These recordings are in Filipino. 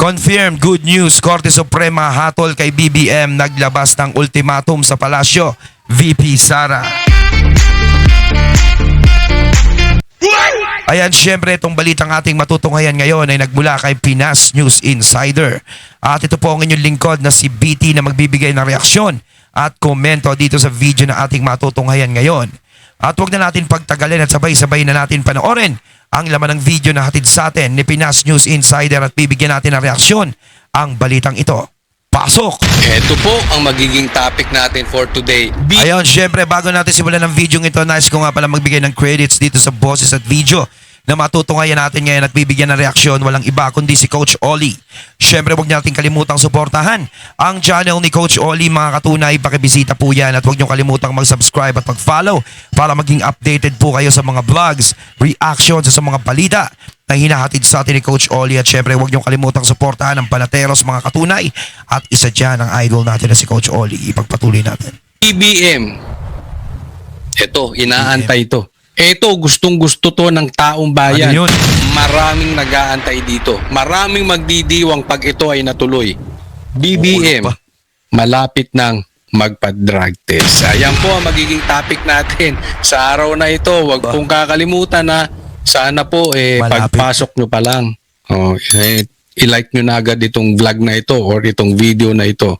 Confirmed, good news, Korte Suprema hatol kay BBM, naglabas ng ultimatum sa palasyo. VP Sara. Ayan, syempre itong balitang ating matutunghayan ngayon ay nagmula kay Pinas News Insider. At ito po ang inyong lingkod na si BT na magbibigay ng reaksyon at komento dito sa video na ating matutunghayan ngayon. At huwag na natin pagtagalin at sabay-sabay na natin panoorin ang laman ng video na hatid sa atin ni Pinas News Insider at bibigyan natin ng reaksyon ang balitang ito. Pasok! Ito po ang magiging topic natin for today. Ayun, syempre bago natin simulan ng video ito, nice ko nga pala magbigay ng credits dito sa boses at video na matutunghayan natin ngayon at bibigyan ng reaksyon. Walang iba kundi si Coach Ollie. Syempre huwag natin kalimutang suportahan ang channel ni Coach Ollie, mga katunay. Pakibisita po yan at huwag nyo kalimutang mag-subscribe at mag-follow para maging updated po kayo sa mga vlogs, reactions sa mga balita na hinahatid sa atin ni Coach Ollie. At syempre huwag nyo kalimutang suportahan ang Panateros, mga katunay. At isa dyan ang idol natin na si Coach Ollie. Ipagpatuloy natin. BBM. Ito, inaantay ito. Ito, gustong-gusto to ng taong bayan. Ano yun? Maraming nag-aantay dito. Maraming magdidiwang pag ito ay natuloy. BBM, malapit nang magpa-drug test. Ayan po ang magiging topic natin sa araw na ito. Huwag pong kakalimutan na sana po pagpasok nyo pa lang. I-like nyo na agad itong vlog na ito or itong video na ito.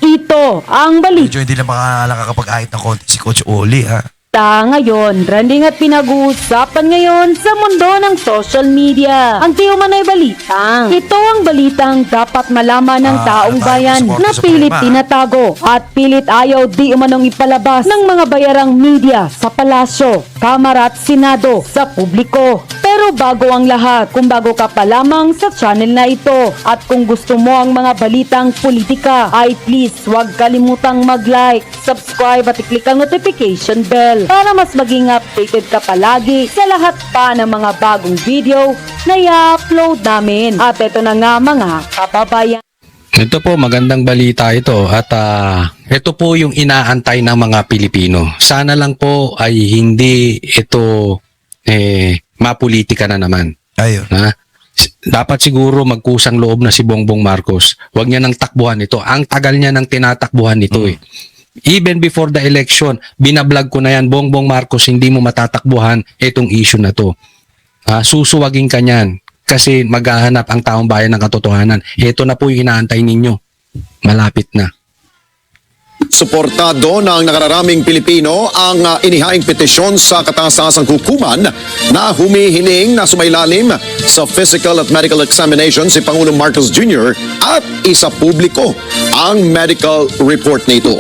Ito ang balita Medyo hindi na nakakapag-ahit ng konti si Coach Ollie, ha? ngayon. Trending at pinag-uusapan ngayon sa mundo ng social media. Ang tiuman ay balitang. Ito ang balitang dapat malaman ng taong bayan na pilit tinatago at pilit ayaw di umanong ipalabas ng mga bayarang media sa palasyo, kamara at senado sa publiko. Pero bago ang lahat, kung bago ka pa lamang sa channel na ito at kung gusto mo ang mga balitang politika, ay please huwag kalimutang mag-like, subscribe at i-click ang notification bell para mas maging updated ka palagi sa lahat pa ng mga bagong video na i-upload namin. At ito na nga mga kababayan. Ito po, magandang balita ito at ito po yung inaantay ng mga Pilipino. Sana lang po ay hindi ito mapolitika na naman. Ayun. Ha? Dapat siguro magkusang loob na si Bongbong Marcos. Huwag niya nang takbuhan ito. Ang tagal niya nang tinatakbuhan ito Even before the election, binablog ko na yan, Bongbong Marcos, hindi mo matatakbuhan itong issue na to. Susuwagin ka niyan kasi maghahanap ang taong bayan ng katotohanan. Ito na po yung inaantay ninyo. Malapit na. Suportado ng nakararaming Pilipino ang inihaing petisyon sa kataas-taasang hukuman na humihiling na sumailalim sa physical at medical examination si Pangulong Marcos Jr. at isa publiko ang medical report nito.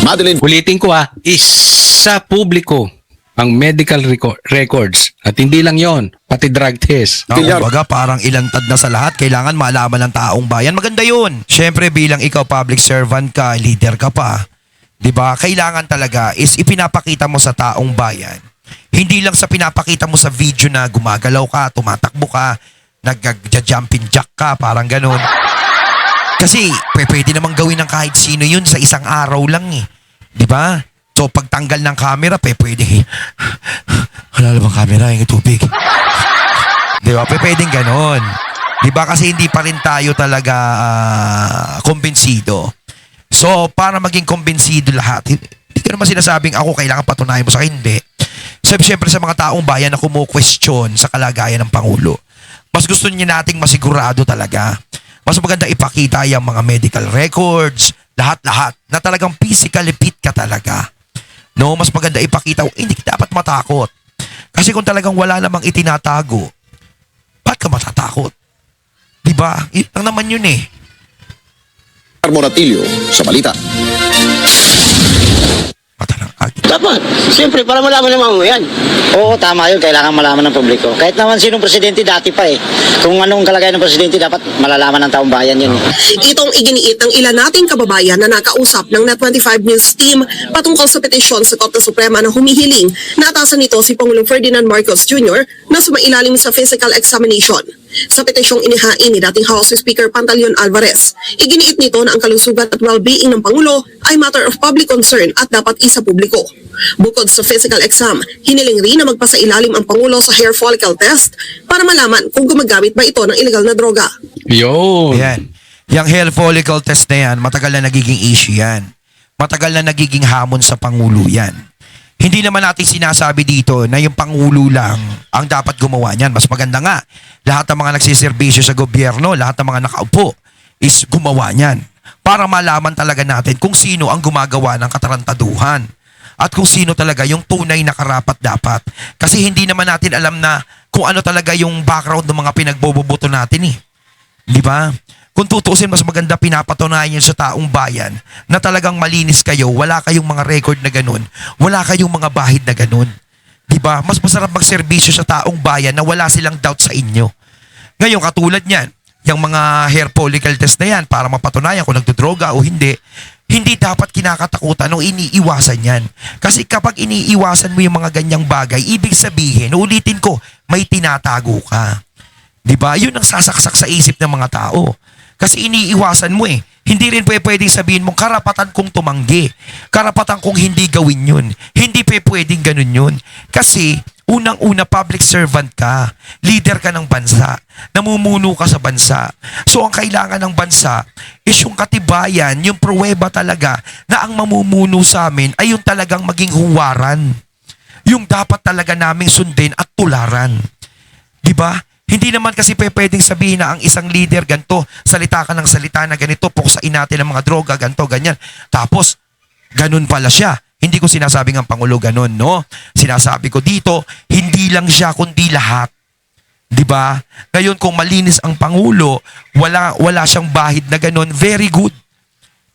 Madeline, Ulitin ko isa publiko ang medical records. At hindi lang yon, pati drug test. Kumbaga parang ilantad na sa lahat. Kailangan malaman ng taong bayan. Maganda yun. Siyempre bilang ikaw public servant ka, leader ka pa, diba? Kailangan talaga is ipinapakita mo sa taong bayan. Hindi lang sa pinapakita mo sa video na gumagalaw ka, tumatakbo ka, nag-jumping jack ka, parang ganun. Kasi pwede namang gawin ng kahit sino yun sa isang araw lang Diba? So pagtanggal ng camera, pwede. Wala bang camera? Yung tubig. Diba? Pwedeng ganon. Diba? Kasi hindi pa rin tayo talaga kumbensido. So, para maging kumbensido lahat, hindi ko naman sinasabing ako kailangan patunayan mo sa akin, hindi. Siyempre sa mga taong bayan na kumu-question sa kalagayan ng Pangulo, mas gusto niya nating masigurado talaga. Mas maganda ipakita yung mga medical records, lahat-lahat, na talagang physically fit ka talaga. No, mas maganda ipakita, hindi ka dapat matakot. Kasi kung talagang wala namang itinatago, ba't ka matatakot? Diba? Yun lang naman yun Moratillo sa balita. Dapat. Siyempre, para malaman ng mamamayan. Oo, tama yun. Kailangan malaman ng publiko. Kahit naman sinong presidente dati pa Kung anong kalagayan ng presidente, dapat malalaman ng taong bayan yun. Itong iginiit ng ilan nating kababayan na nakausap ng Net25 News team patungkol sa petisyon sa Korte Suprema na humihiling na atasan nito si Pangulong Ferdinand Marcos Jr. na sumailalim sa physical examination. Sa petisyong inihain ni dating House Speaker Pantaleon Alvarez, iginiit nito na ang kalusugan at well-being ng Pangulo ay matter of public concern at dapat isa publiko. Bukod sa physical exam, hiniling rin na magpasailalim ang Pangulo sa hair follicle test para malaman kung gumagamit ba ito ng illegal na droga. Yun. Yan. Yung hair follicle test na yan, matagal na nagiging issue yan. Matagal na nagiging hamon sa Pangulo yan. Hindi naman natin sinasabi dito na yung Pangulo lang ang dapat gumawa niyan. Mas maganda nga, lahat ng mga nagsiservisyo sa gobyerno, lahat ng mga nakaupo is gumawa niyan. Para malaman talaga natin kung sino ang gumagawa ng katarantaduhan. At kung sino talaga yung tunay na karapat-dapat. Kasi hindi naman natin alam na kung ano talaga yung background ng mga pinagboboboto natin eh. Di ba? Kung tutuusin, mas maganda pinapatunayan sa taong bayan na talagang malinis kayo, wala kayong mga record na ganun, wala kayong mga bahid na ganun. Diba? Mas masarap magserbisyo sa taong bayan na wala silang doubt sa inyo. Ngayon, katulad niyan, yung mga hair follicle test na yan para mapatunayan kung nagdodroga o hindi dapat kinakatakutan o iniiwasan yan. Kasi kapag iniiwasan mo yung mga ganyang bagay, ibig sabihin, ulitin ko, may tinatago ka. Diba? Yun ang sasaksak sa isip ng mga tao. Kasi iniiwasan mo eh. Hindi rin pwedeng sabihin mong karapatan kong tumanggi. Karapatan kong hindi gawin yun. Hindi pwedeng ganun yun. Kasi unang-una public servant ka. Leader ka ng bansa. Namumuno ka sa bansa. So ang kailangan ng bansa is yung katibayan, yung pruweba talaga na ang mamumuno sa amin ay yung talagang maging huwaran. Yung dapat talaga naming sundin at tularan. Diba? Hindi naman kasi pwedeng sabihin na ang isang leader ganito, salita ka ng salita na ganito, puksain natin ang mga droga, ganito, ganyan. Tapos, ganun pala siya. Hindi ko sinasabing ang Pangulo ganun, no? Sinasabi ko dito, hindi lang siya kundi lahat. 'Di ba? Ngayon kung malinis ang Pangulo, wala siyang bahid na ganun, very good.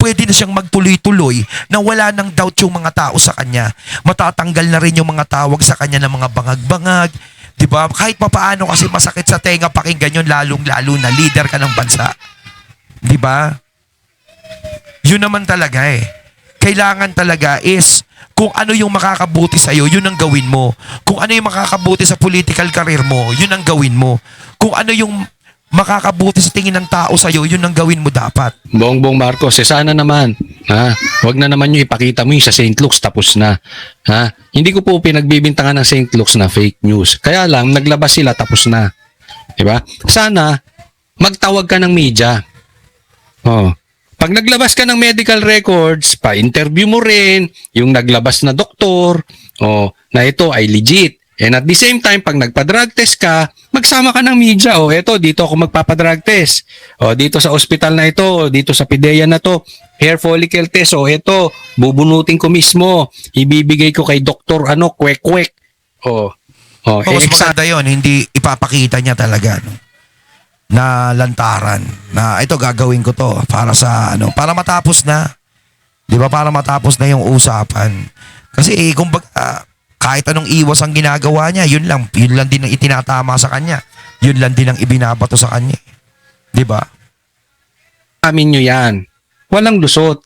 Pwede na siyang magtuloy-tuloy na wala nang doubt yung mga tao sa kanya. Matatanggal na rin yung mga tawag sa kanya ng mga bangag-bangag. Diba? Kahit papaano kasi masakit sa tenga pakinggan yun lalong-lalo na leader ka ng bansa. Diba? Yun naman talaga eh. Kailangan talaga is kung ano yung makakabuti sa'yo, yun ang gawin mo. Kung ano yung makakabuti sa political career mo, yun ang gawin mo. Kung ano yung makakabuti sa tingin ng tao sa'yo, yun ang gawin mo dapat. Bongbong Marcos, sana naman, wag na naman yung ipakita mo yung sa St. Luke's, tapos na. Hindi ko po pinagbibintangan ng St. Luke's na fake news. Kaya lang, naglabas sila, tapos na. Diba? Sana, magtawag ka ng media. Pag naglabas ka ng medical records, pa-interview mo rin yung naglabas na doktor, na ito ay legit. And at the same time, pag nagpa-drug test ka, magsama ka ng media. Eto, dito ako magpapa-drug test. Dito sa ospital na ito, dito sa PIDEA na to, hair follicle test. Eto, bubunutin ko mismo. Ibibigay ko kay doktor, kwek-kwek. Mas maganda yun, hindi ipapakita niya talaga, no? Na lantaran. Na ito, gagawin ko to para sa, para matapos na. Di ba? Para matapos na yung usapan. Kasi, kumbaga, kahit anong iwas ang ginagawa niya, yun lang din ang itinatama sa kanya. Yun lang din ang ibinabato sa kanya. Di ba? Amin nyo yan. Walang lusot.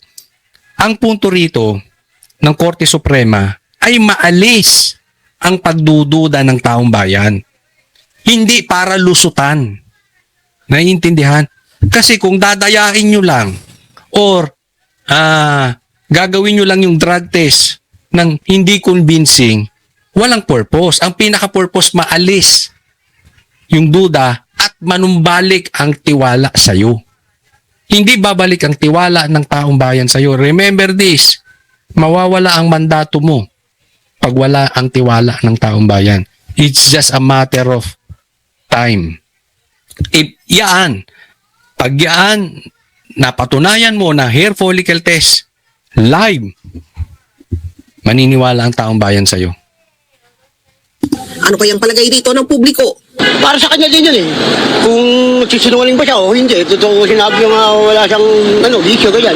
Ang punto rito ng Korte Suprema ay maalis ang pagdududa ng taong bayan. Hindi para lusutan. Naiintindihan? Kasi kung dadayain nyo lang or gagawin nyo lang yung drug test ng hindi convincing, walang purpose. Ang pinaka-purpose, maalis yung duda at manumbalik ang tiwala sa'yo. Hindi babalik ang tiwala ng taong bayan sa'yo. Remember this, mawawala ang mandato mo pag wala ang tiwala ng taong bayan. It's just a matter of time. Pag yaan, napatunayan mo na hair follicle test, live, maniniwala ang taong bayan sa'yo. Ano kayang palagay dito ng publiko? Para sa kanya din yun eh. Kung nagsisinungaling ba siya o hindi. Totoo sinabi yung wala siyang bisyo, ganyan.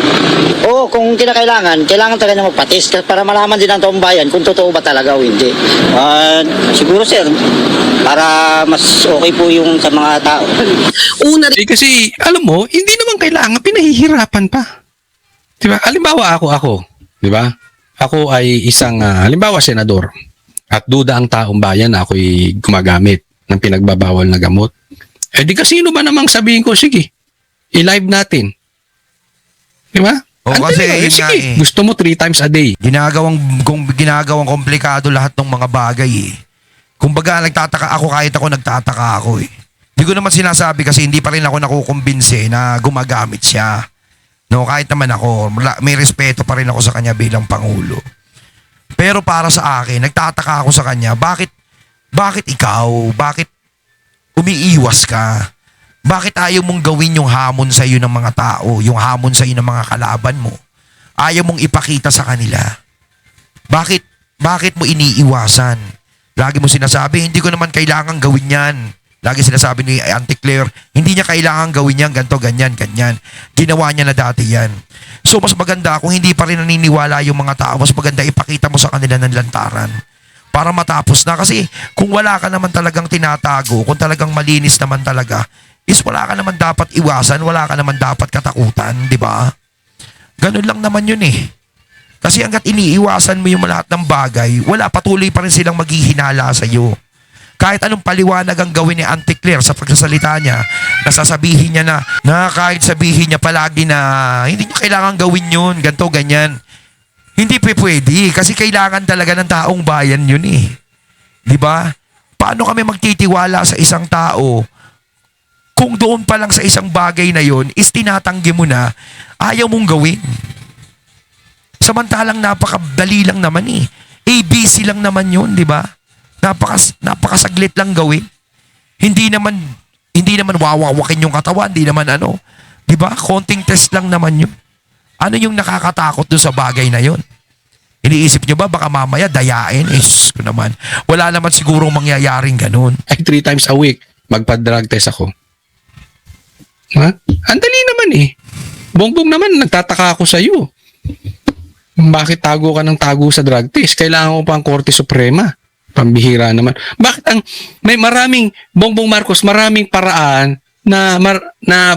Oo, kung kailangan talaga na magpatis para malaman din ng taong bayan kung totoo ba talaga o hindi. Siguro sir, para mas okay po yung sa mga tao. Una rin Kasi, alam mo, hindi naman kailangan, pinahihirapan pa. Diba? Halimbawa ako. Diba? Ako ay isang, halimbawa senador. At duda ang taong bayan na ako'y gumagamit ng pinagbabawal na gamot. Eh di kasino ba namang sabihin ko, sige, i-live natin. Di ba? Oo, Ang kasi dali, yun nga sige, eh. gusto mo 3 times a day. Ginagawang komplikado lahat ng mga bagay eh. Kumbaga kahit ako nagtataka ako eh. Hindi ko naman sinasabi kasi hindi pa rin ako nakukumbinse na gumagamit siya. No, kahit naman ako, may respeto pa rin ako sa kanya bilang Pangulo. Pero para sa akin, nagtataka ako sa kanya, bakit ikaw, bakit umiiwas ka? Bakit ayaw mong gawin yung hamon sa iyo ng mga tao, yung hamon sa iyo ng mga kalaban mo? Ayaw mong ipakita sa kanila. Bakit mo iniiwasan? Lagi mo sinasabi, hindi ko naman kailangan gawin yan. Lagi sinasabi ni Auntie Claire, hindi niya kailangan gawin yan, ganito, ganyan. Ginawa niya na dati yan. So mas maganda kung hindi pa rin naniniwala yung mga tao, mas maganda ipakita mo sa kanila ng lantaran para matapos na. Kasi kung wala ka naman talagang tinatago, kung talagang malinis naman talaga, is wala ka naman dapat iwasan, wala ka naman dapat katakutan, di ba? Ganun lang naman yun eh. Kasi hanggat iniiwasan mo yung lahat ng bagay, patuloy pa rin silang maghihinala sa iyo. Kahit anong paliwanag ang gawin ni Auntie Claire sa pagsasalita niya, nasasabihin niya na kahit sabihin niya palagi na hindi niya kailangan gawin yun, ganito, ganyan. Hindi pwede kasi kailangan talaga ng taong bayan yun eh. Di ba? Paano kami magtitiwala sa isang tao kung doon pa lang sa isang bagay na yun is tinatanggi mo na ayaw mong gawin? Samantalang napakadali lang naman eh. ABC lang naman yun, di ba? Napakasaglit lang gawin. Hindi naman wawawakin yung katawan, hindi naman ano. 'Di ba? Konting test lang naman 'yun. Ano yung nakakatakot doon sa bagay na 'yon? Iniisip nyo ba baka mamaya dayain? Ko naman. Wala naman sigurong mangyayaring ganun. Ay 3 times a week, magpa-drug test ako. Ha? Ang dali naman eh. Bongbong naman, nagtataka ako sa iyo. Bakit tago ka ng tago sa drug test? Kailangan mo pa ang Korte Suprema. Pambihira naman. Bakit may maraming, Bongbong Marcos, maraming paraan na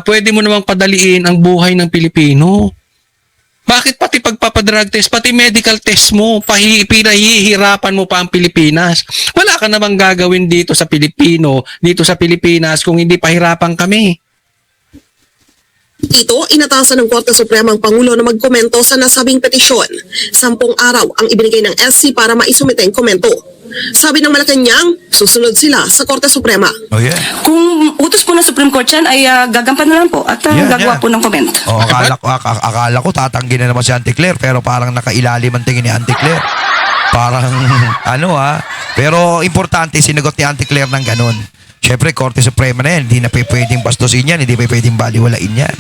pwede mo namang padaliin ang buhay ng Pilipino. Bakit pati pagpapadrug test, pati medical test mo, pinahihirapan mo pa ang Pilipinas? Wala ka namang gagawin dito sa Pilipinas kung hindi pahirapan kami. Ito, inatasan ng Korte Suprema ang Pangulo na magkomento sa nasabing petisyon. 10 araw ang ibinigay ng SC para maisumite ang komento. Sabi ng Malacanang, susunod sila sa Korte Suprema. Oh yeah. Kung utos po ng Supreme Court yan, ay gagampan na lang po at gagawa po ng comment. Oh, akala ko tatanggi na naman si Auntie Claire pero parang nakailalim ang tingin ni Auntie Claire. Parang pero importante sinagot ni Auntie Claire ng ganun. Siyempre, Korte Suprema na yan. Hindi na pwedeng bastusin yan. Hindi pa pwedeng baliwalain yan.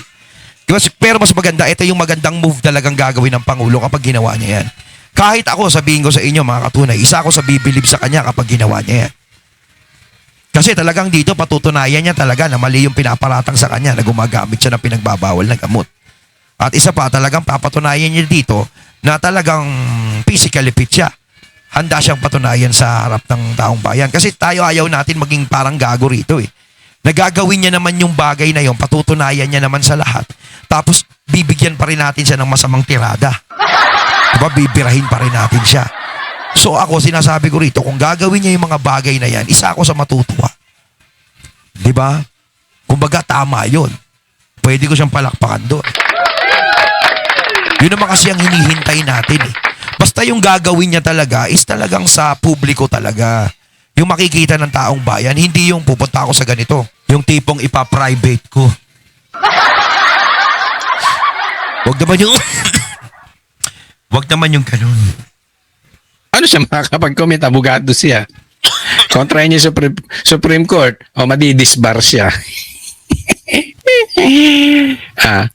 Diba? Pero mas maganda, ito yung magandang move talagang gagawin ng Pangulo kapag ginawa niya yan. Kahit ako, sabihin ko sa inyo mga katunay, isa ako sa bibilib sa kanya kapag ginawa niya yan. Kasi talagang dito patutunayan niya talaga na mali yung pinaparatang sa kanya na gumagamit siya ng pinagbabawal na gamot. At isa pa, talagang papatunayan niya dito na talagang physically fit siya. Handa siyang patunayan sa harap ng taong bayan. Kasi tayo ayaw natin maging parang gago rito eh. Nagagawin niya naman yung bagay na yun, patutunayan niya naman sa lahat. Tapos bibigyan pa rin natin siya ng masamang tirada. Diba? Bibirahin pa rin natin siya. So ako, sinasabi ko rito, kung gagawin niya yung mga bagay na yan, isa ako sa matutuwa. Diba? Kumbaga tama yun. Pwede ko siyang palakpakan doon. Yun naman kasi ang hinihintay natin eh. Basta yung gagawin niya talaga is talagang sa publiko talaga. Yung makikita ng taong bayan, hindi yung pupunta ako sa ganito. Yung tipong ipa-private ko. Wag naman yung ganun. Ano siya makakapag-comment? Abogado siya. Kontra niya Supreme Court. O madidisbar siya.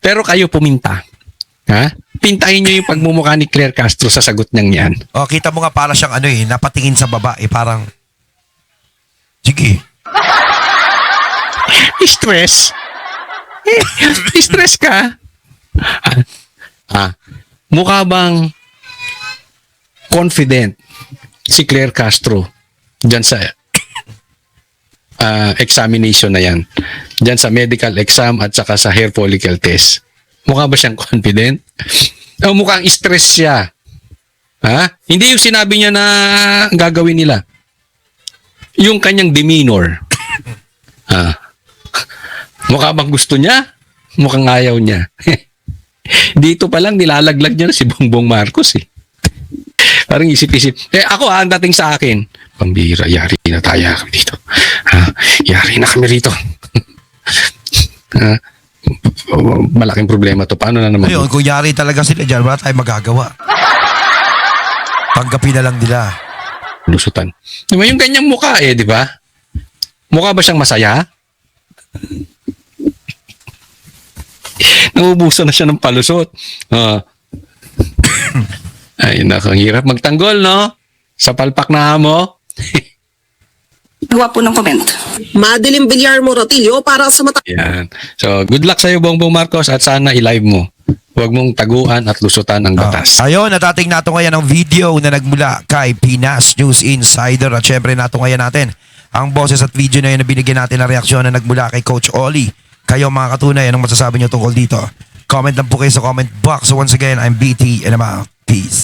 Pero kayo puminta. Ha? Pintahin niyo yung pagmumukha ni Claire Castro sa sagot niyang yan. O, kita mo nga para siyang napatingin sa baba. Parang, sige. Stress. Stress ka. Mukha bang confident si Claire Castro dyan sa examination na yan? Dyan sa medical exam at saka sa hair follicle test. Mukha ba siyang confident? O mukhang stress siya? Ha? Hindi yung sinabi niya na gagawin nila. Yung kanyang demeanor. Mukha bang gusto niya? Mukhang ayaw niya. Dito pa lang nilalaglag niya na si Bongbong Marcos eh. Parang isip-isip. Ako ang dating sa akin, pambira, yari na tayo dito. Yari na kami rito. Malaking problema to. Paano na naman? Ayun, kung yari talaga sila dyan, wala tayong magagawa. Tanggapin na lang nila. Lusutan. Diba yung ganyang mukha di ba? Mukha ba siyang masaya? Naubusan na siya ng palusot. Ay, nakang hirap magtanggol, no? Sa palpak na mo. Gawa po ng comment. Madeline Villarmo Ratillo para sa mata. Yan. So, good luck sa'yo, Bongbong Marcos, at sana i-live mo. Huwag mong taguan at lusutan ang batas. Ayun, natating nato ngayon ang video na nagmula kay Pinas News Insider. At syempre nato ngayon natin ang boses at video na yun na binigyan natin ng reaksyon na nagmula kay Coach Oli. Kayo mga katunay, anong masasabi nyo tungkol dito? Comment lang po kayo sa comment box. So once again, I'm BT and I'm out. Peace.